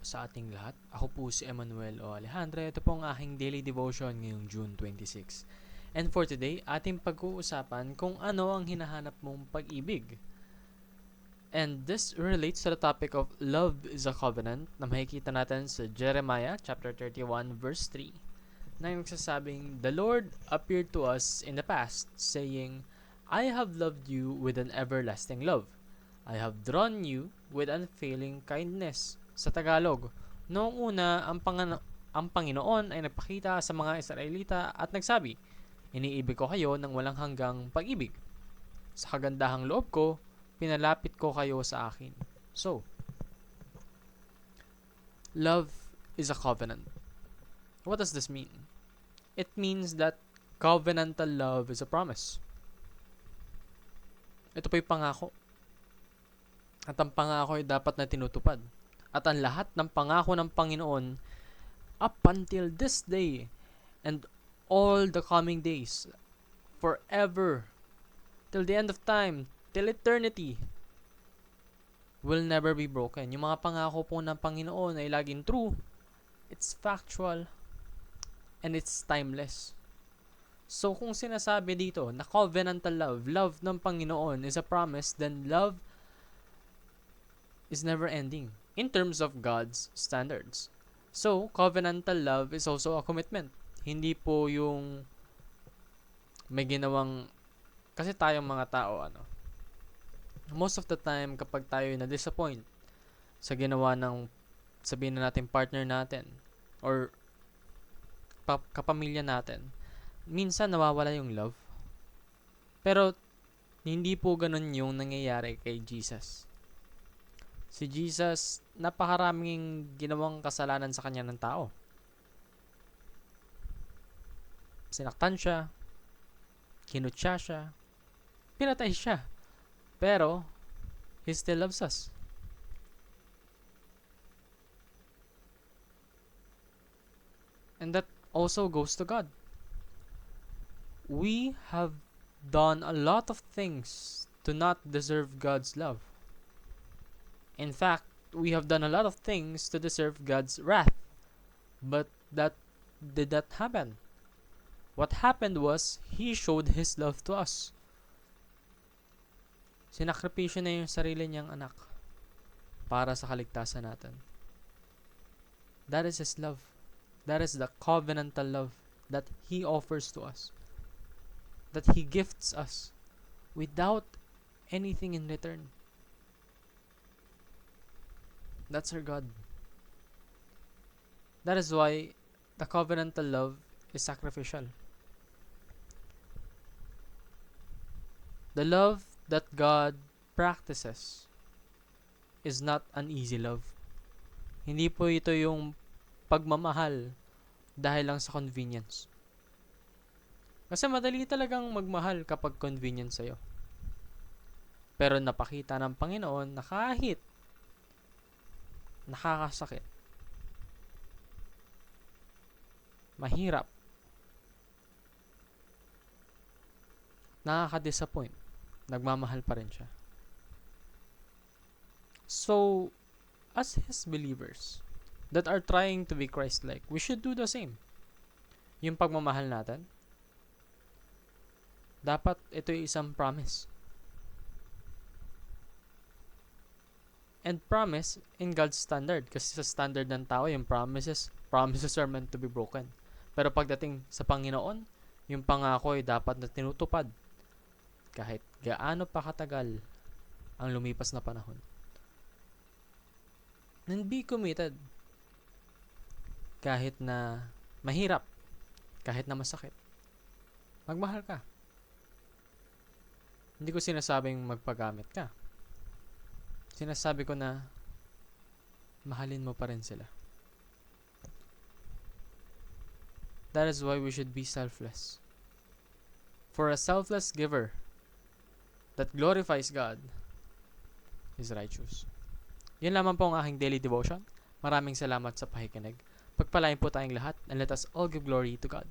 sa ating lahat. Ako po si Emmanuel O Alejandro. Ito po ang aking daily devotion ngayong June 26. And for today, ating pag-uusapan kung ano ang hinahanap mong pag-ibig. And this relates to the topic of love is a covenant na makikita natin sa Jeremiah chapter 31 verse 3 na nagsasabing, "The Lord appeared to us in the past, saying, I have loved you with an everlasting love. I have drawn you with unfailing kindness." Sa Tagalog, noong una, ang Panginoon ay nagpakita sa mga Israelita at nagsabi, "Iniibig ko kayo ng walang hanggang pag-ibig. Sa kagandahang loob ko, pinalapit ko kayo sa akin." So, love is a covenant. What does this mean? It means that covenantal love is a promise. Ito po yung pangako. At ang pangako ay dapat na tinutupad. At ang lahat ng pangako ng Panginoon up until this day and all the coming days, forever, till the end of time, till eternity, will never be broken. Yung mga pangako po ng Panginoon ay laging true, it's factual, and it's timeless. So kung sinasabi dito na covenantal love, love ng Panginoon is a promise, then love is never ending in terms of God's standards. So, covenantal love is also a commitment. Hindi po yung may ginawang, kasi tayong mga tao, most of the time kapag tayo na-disappoint sa ginawa ng, sabihin na natin, partner natin or kapamilya natin, minsan nawawala yung love. Pero hindi po ganun yung nangyayari kay Jesus. Si Jesus, napakaraming ginawang kasalanan sa kanya ng tao. Sinaktan siya, kinutya siya, pinatay siya. Pero, He still loves us. And that also goes to God. We have done a lot of things to not deserve God's love. In fact, we have done a lot of things to deserve God's wrath. But that did not happen. What happened was, He showed His love to us. Sinakripisyo na yung sarili niyang anak para sa kaligtasan natin. That is His love. That is the covenantal love that He offers to us. That He gifts us without anything in return. That's our God. That is why the covenantal love is sacrificial. The love that God practices is not an easy love. Hindi po ito yung pagmamahal dahil lang sa convenience. Kasi madali talagang magmahal kapag convenient sa'yo. Pero napakita ng Panginoon na kahit nakakasakit, mahirap, nakaka-disappoint, nagmamahal pa rin siya. So, as His believers that are trying to be Christ-like, we should do the same. Yung pagmamahal natin, dapat ito yung isang promise. And promise in God's standard. Kasi sa standard ng tao, yung promises are meant to be broken. Pero pagdating sa Panginoon, yung pangako ay dapat na tinutupad. Kahit gaano pa katagal ang lumipas na panahon. And be committed. Kahit na mahirap. Kahit na masakit. Magmahal ka. Hindi ko sinasabing magpagamit ka. Sinasabi ko na mahalin mo pa rin sila. That is why we should be selfless. For a selfless giver that glorifies God is righteous. Yun lamang po ang aking daily devotion. Maraming salamat sa pakikinig. Pagpalain po tayong lahat and let us all give glory to God.